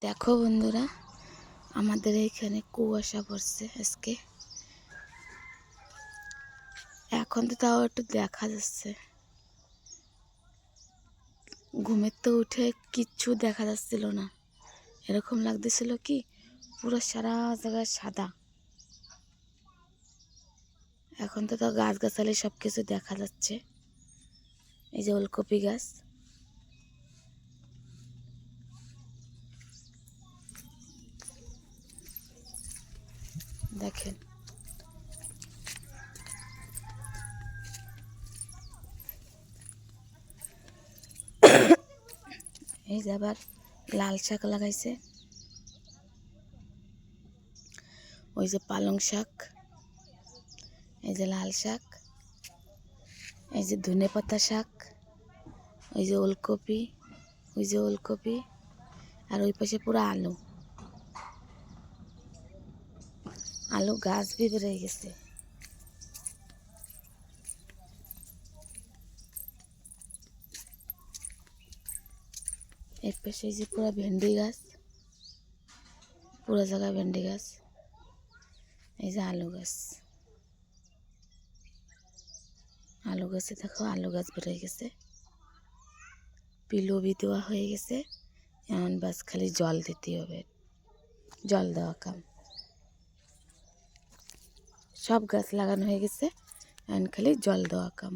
দেখো বন্ধুরা, আমাদের এইখানে কুয়াশা পড়ছে আজকে। এখন তো তাও একটু দেখা যাচ্ছে। ঘুমের তো উঠে কিচ্ছু দেখা যাচ্ছিল না, এরকম লাগতেছিল কি পুরো সারা জায়গায় সাদা। এখন তো তাও গাছগাছালি সব কিছু দেখা যাচ্ছে। এই যে ওলকপি গাছ, দেখেন। এই যে আবার লাল শাক লাগাইছে, ওই যে পালং শাক, এই যে লাল শাক, এই যে ধনেপাতা শাক, ওই যে ওলকপি, ওই যে ওলকপি, আর ওই পাশে পুরো আলু। আলু গাছ भी বেড়ে গেছে। এর পাশে এই যে পুরো ভেন্ডি গাছ, পুরো জায়গায় ভেন্ডি গাছ। এই যে আলু গাছ, আলু গাছে দেখো আলু গাছ বেড়ে গেছে। পিলো भी দেওয়া হয়ে গেছে, এখন বাস খালি জল দিতে হবে, জল দেওয়া কাম। সব গাছ লাগানো হয়ে গেছে, এখন খালি জল দেওয়া কাম।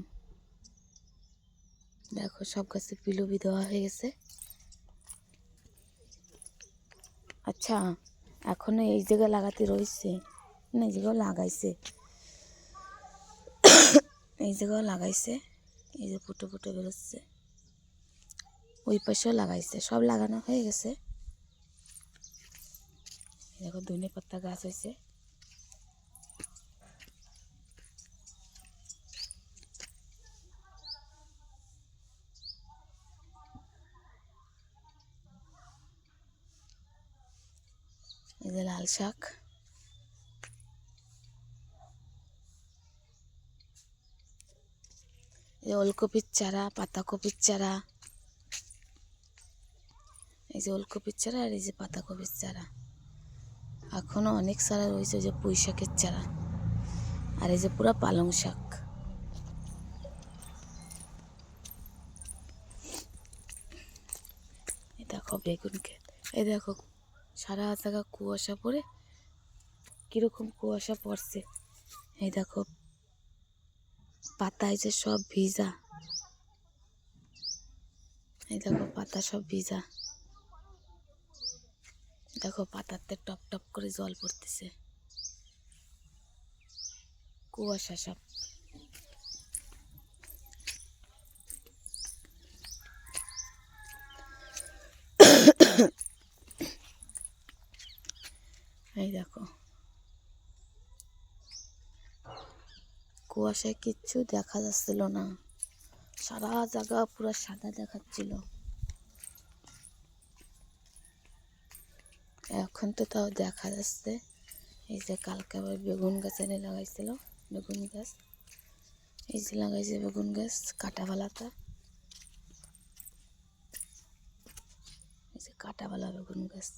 দেখো সব গাছে পিলো भी দেওয়া হয়ে গেছে। আচ্ছা, এখনো এই জায়গায় লাগাতে রয়েছে, এই জায়গাও লাগাইছে, এই জায়গাও লাগাইছে। এই যে ফুটো ফুটো বেরোচ্ছে, ওই পাশেও লাগাইছে, সব লাগানো হয়ে গেছে। দেখো ধনে পাতা গাছ হয়েছে। এই যে লাল শাক, এই যে ওলকপির চারা, পাতাকপির চারা, এই যে ওলকপির চারা আর এই যে পাতাকপির চারা। এখনো অনেক চারা রয়েছে, যে পুঁই শাকের চারা, আর এই যে পুরো পালং শাক। এই দেখো বেগুন ক্ষেত, এই দেখো সারা জায়গা কুয়াশা পড়ে, কিরকম কুয়াশা পড়ছে। এই দেখো পাতায় যে সব ভিজা, এই দেখো পাতা সব ভিজা। দেখো পাতাতে টপ টপ করে জল পড়তেছে, কুয়াশা সব। এই দেখো কুয়াশায় কিচ্ছু দেখা যাচ্ছিল না, সারা জায়গা পুরো সাদা দেখাচ্ছিল। এখন তো তাও দেখা যাচ্ছে। এই যে কালকে আবার বেগুন গাছ এনে লাগাইছিল, বেগুন গাছ, এই যে লাগাইছে বেগুন গাছ কাঁটাবালাটা, এই যে কাঁটাবালা বেগুন গাছ।